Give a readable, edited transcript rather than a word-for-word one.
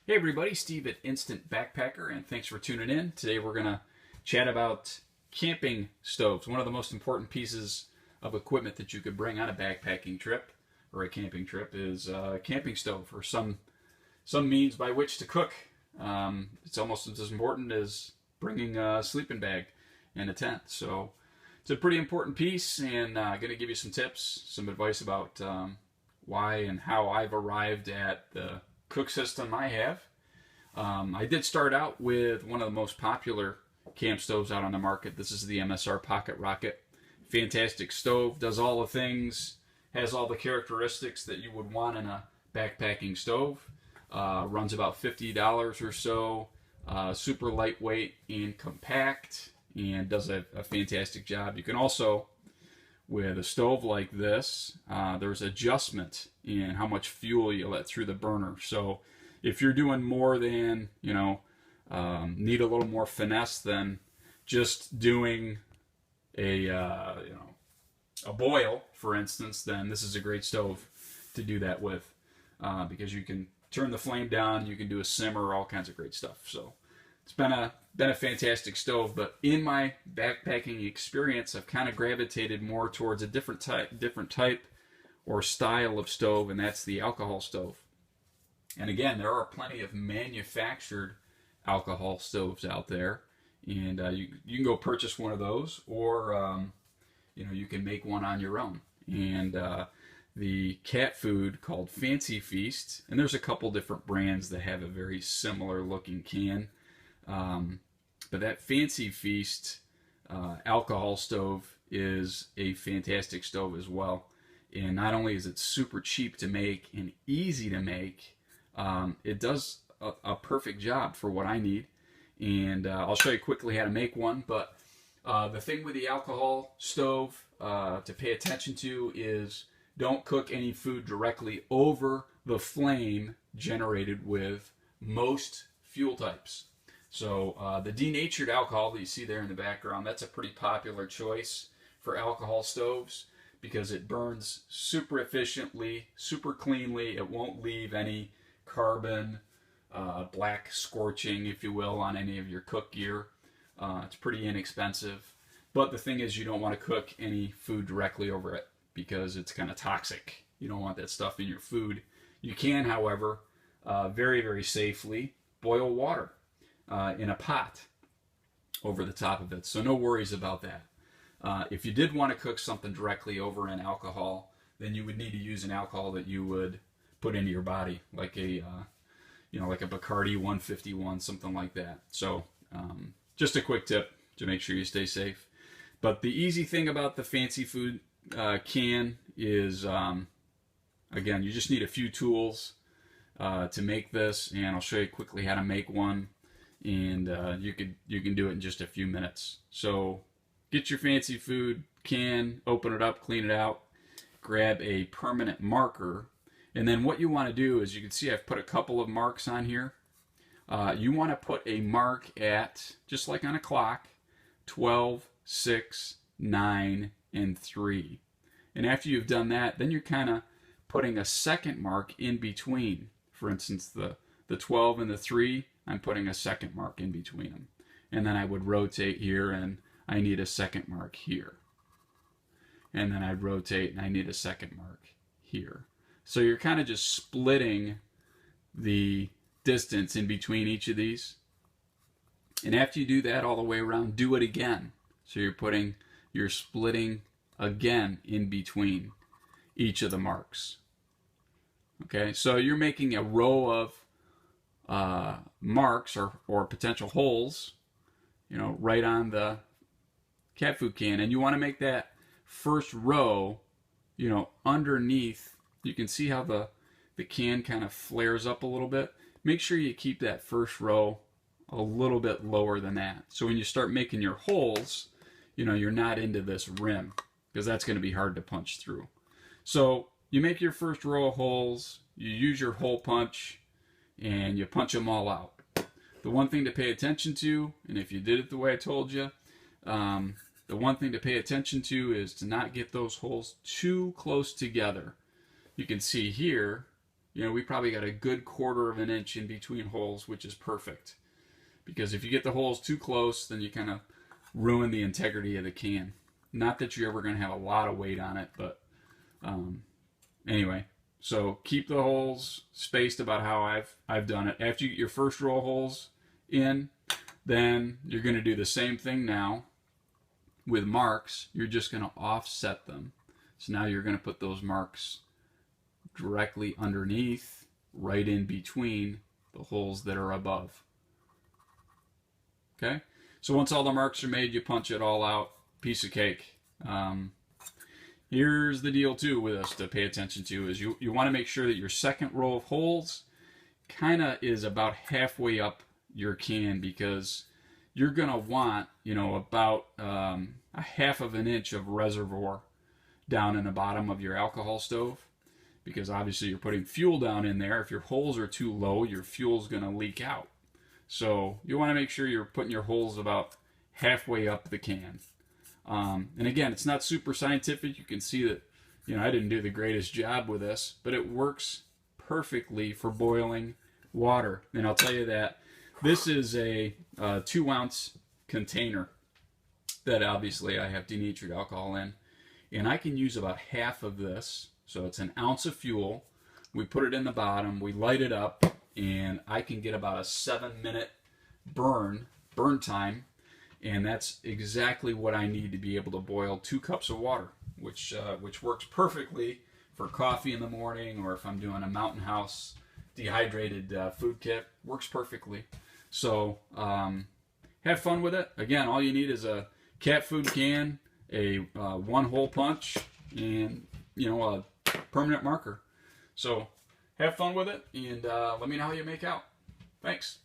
Hey everybody, Steve at Instant Backpacker, and thanks for tuning in. Today we're going to chat about camping stoves. One of the most important pieces of equipment that you could bring on a backpacking trip or a camping trip is a camping stove, or some means by which to cook. It's almost as important as bringing a sleeping bag and a tent. So it's a pretty important piece, and I'm going to give you some tips, some advice about why and how I've arrived at the cook system I have. I did start out with one of the most popular camp stoves out on the market. This is the MSR Pocket Rocket. Fantastic stove, does all the things, has all the characteristics that you would want in a backpacking stove. Runs about $50 or so. Super lightweight and compact, and does a fantastic job. You can also, with a stove like this, there's adjustment in how much fuel you let through the burner. So if you're doing more than, need a little more finesse than just doing a boil, for instance, then this is a great stove to do that with, because you can turn the flame down, you can do a simmer, all kinds of great stuff. So it's been a fantastic stove. But in my backpacking experience, I've kind of gravitated more towards a different type or style of stove, and that's the alcohol stove. And again, there are plenty of manufactured alcohol stoves out there, and you can go purchase one of those, or you can make one on your own. And the cat food called Fancy Feast, and there's a couple different brands that have a very similar looking can. But that Fancy Feast alcohol stove is a fantastic stove as well. And not only is it super cheap to make and easy to make, it does a perfect job for what I need. And I'll show you quickly how to make one. But the thing with the alcohol stove to pay attention to is don't cook any food directly over the flame generated with most fuel types. So the denatured alcohol that you see there in the background, that's a pretty popular choice for alcohol stoves because it burns super efficiently, super cleanly. It won't leave any carbon, black scorching, if you will, on any of your cook gear. It's pretty inexpensive. But the thing is, you don't want to cook any food directly over it because it's kind of toxic. You don't want that stuff in your food. You can, however, very, very safely boil water in a pot over the top of it. So no worries about that. If you did want to cook something directly over in alcohol, then you would need to use an alcohol that you would put into your body, like a like a Bacardi 151, something like that. So just a quick tip to make sure you stay safe. But the easy thing about the Fancy Food can is, again, you just need a few tools to make this, and I'll show you quickly how to make one, and you can do it in just a few minutes. So get your Fancy Food can, open it up, clean it out, grab a permanent marker, and then what you want to do is, you can see I've put a couple of marks on here. You want to put a mark at, just like on a clock, 12, 6, 9, and 3. And after you've done that, then you're kind of putting a second mark in between. For instance, the 12 and the 3, I'm putting a second mark in between them. And then I would rotate here, and I need a second mark here. And then I'd rotate, and I need a second mark here. So you're kind of just splitting the distance in between each of these. And after you do that all the way around, do it again. So you're splitting again in between each of the marks. Okay, so you're making a row of marks or potential holes, right on the cat food can, and you want to make that first row, underneath. You can see how the can kind of flares up a little bit. Make sure you keep that first row a little bit lower than that. So when you start making your holes, you're not into this rim, because that's going to be hard to punch through. So you make your first row of holes, you use your hole punch, and you punch them all out. The one thing to pay attention to, and if you did it the way I told you, the one thing to pay attention to is to not get those holes too close together. You can see here You know, we probably got a good 1/4 of an inch in between holes, which is perfect. Because if you get the holes too close, then you kind of ruin the integrity of the can. Not that you're ever going to have a lot of weight on it, but anyway. So keep the holes spaced about how I've done it. After you get your first row of holes in, then you're going to do the same thing now with marks. You're just going to offset them. So now you're going to put those marks directly underneath, right in between the holes that are above. Okay? So once all the marks are made, you punch it all out. Piece of cake. Here's the deal too with us to pay attention to is you want to make sure that your second row of holes kind of is about halfway up your can, because you're going to want, you know, about a 1/2 of an inch of reservoir down in the bottom of your alcohol stove, because obviously you're putting fuel down in there. If your holes are too low, your fuel's going to leak out. So you want to make sure you're putting your holes about halfway up the can. And again, it's not super scientific. You can see that, you know, I didn't do the greatest job with this, but it works perfectly for boiling water. And I'll tell you that this is a 2-ounce container that obviously I have denatured alcohol in, and I can use about 1/2 of this. So it's 1 ounce of fuel. We put it in the bottom, we light it up, and I can get about a 7-minute burn time. And that's exactly what I need to be able to boil 2 cups of water, which works perfectly for coffee in the morning, or if I'm doing a Mountain House dehydrated food kit, works perfectly. So have fun with it. Again, all you need is a cat food can, a 1-hole punch, and, you know, a permanent marker. So have fun with it, and let me know how you make out. Thanks.